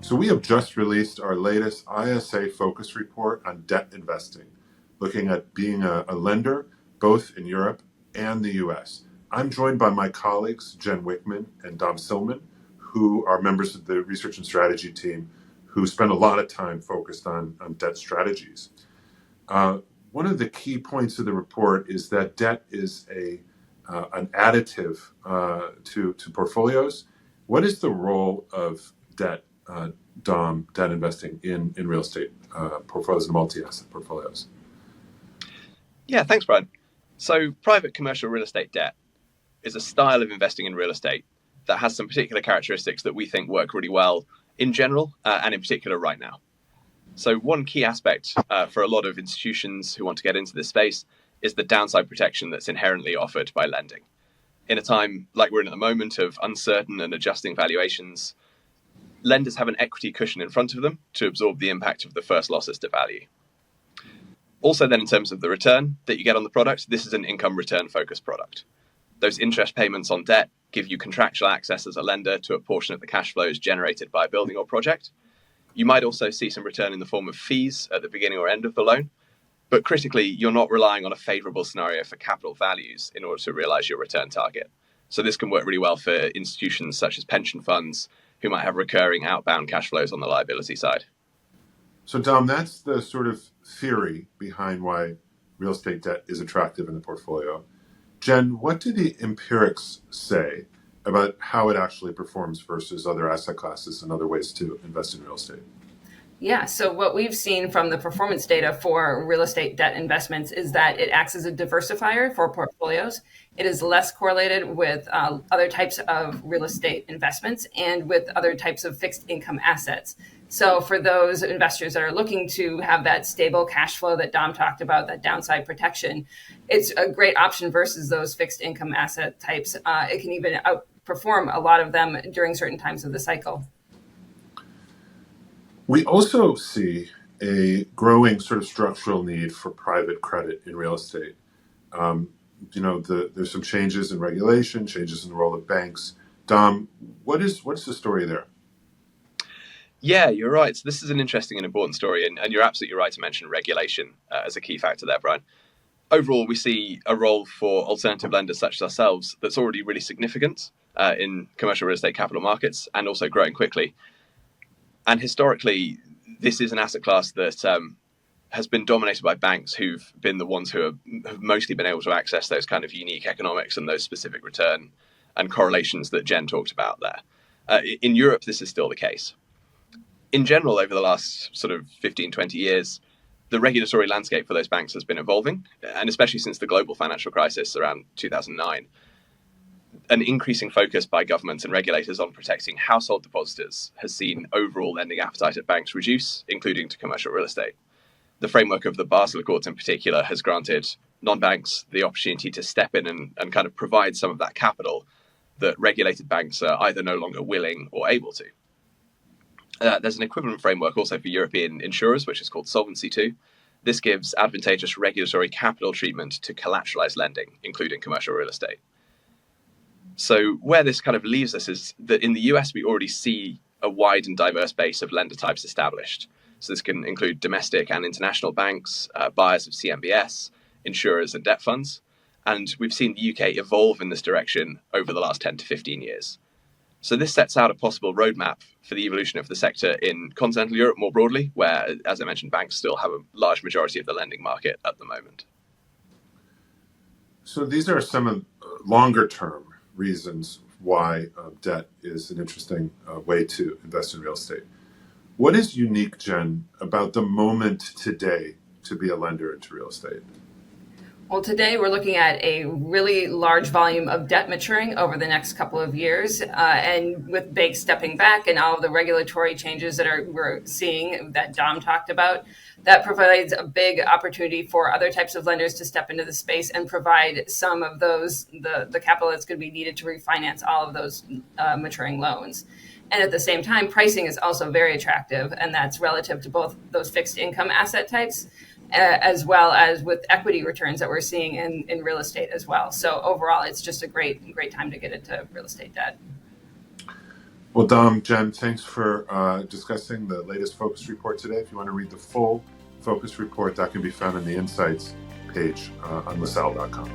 So we have just released our latest ISA focus report on debt investing, looking at being a lender both in Europe and the US. I'm joined by my colleagues, Jen Wichmann and Dom Silman, who are members of the research and strategy team who spend a lot of time focused on debt strategies. One of the key points of the report is that debt is an additive to portfolios. What is the role of debt, Dom, debt investing in real estate portfolios and multi-asset portfolios? Yeah, thanks, Brian. So private commercial real estate debt is a style of investing in real estate that has some particular characteristics that we think work really well in general and in particular right now. So one key aspect for a lot of institutions who want to get into this space is the downside protection that's inherently offered by lending. In a time like we're in at the moment of uncertain and adjusting valuations, lenders have an equity cushion in front of them to absorb the impact of the first losses to value. Also then in terms of the return that you get on the product, this is an income return focused product. Those interest payments on debt give you contractual access as a lender to a portion of the cash flows generated by a building or project. You might also see some return in the form of fees at the beginning or end of the loan, but critically, you're not relying on a favorable scenario for capital values in order to realize your return target. So this can work really well for institutions such as pension funds who might have recurring outbound cash flows on the liability side. So Dom, that's the sort of theory behind why real estate debt is attractive in the portfolio. Jen, what do the empirics say about how it actually performs versus other asset classes and other ways to invest in real estate? Yeah, so what we've seen from the performance data for real estate debt investments is that it acts as a diversifier for portfolios. It is less correlated with other types of real estate investments and with other types of fixed income assets. So for those investors that are looking to have that stable cash flow that Dom talked about, that downside protection, it's a great option versus those fixed income asset types. It can even outperform a lot of them during certain times of the cycle. We also see a growing sort of structural need for private credit in real estate. There's some changes in regulation, changes in the role of banks. Dom, what's the story there? Yeah, you're right. So this is an interesting and important story, and you're absolutely right to mention regulation as a key factor there, Brian. Overall, we see a role for alternative lenders such as ourselves that's already really significant in commercial real estate capital markets and also growing quickly. And historically, this is an asset class that has been dominated by banks who've been the ones who have mostly been able to access those kind of unique economics and those specific return and correlations that Jen talked about there. In Europe, this is still the case. In general, over the last sort of 15, 20 years, the regulatory landscape for those banks has been evolving, and especially since the global financial crisis around 2009. An increasing focus by governments and regulators on protecting household depositors has seen overall lending appetite at banks reduce, including to commercial real estate. The framework of the Basel Accords in particular has granted non-banks the opportunity to step in and kind of provide some of that capital that regulated banks are either no longer willing or able to. There's an equivalent framework also for European insurers, which is called Solvency II. This gives advantageous regulatory capital treatment to collateralized lending, including commercial real estate. So where this kind of leaves us is that in the US, we already see a wide and diverse base of lender types established. So this can include domestic and international banks, buyers of CMBS, insurers and debt funds. And we've seen the UK evolve in this direction over the last 10 to 15 years. So this sets out a possible roadmap for the evolution of the sector in continental Europe more broadly, where, as I mentioned, banks still have a large majority of the lending market at the moment. So these are some of longer term reasons why debt is an interesting way to invest in real estate. What is unique, Jen, about the moment today to be a lender into real estate? Well, today we're looking at a really large volume of debt maturing over the next couple of years. And with banks stepping back and all of the regulatory changes that we're seeing that Dom talked about, that provides a big opportunity for other types of lenders to step into the space and provide some of the capital that's going to be needed to refinance all of those maturing loans. And at the same time, pricing is also very attractive, and that's relative to both those fixed income asset types as well as with equity returns that we're seeing in real estate as well. So overall, it's just a great time to get into real estate debt. Well, Dom, Jen, thanks for discussing the latest focus report today. If you want to read the full focus report, that can be found in the Insights page on LaSalle.com.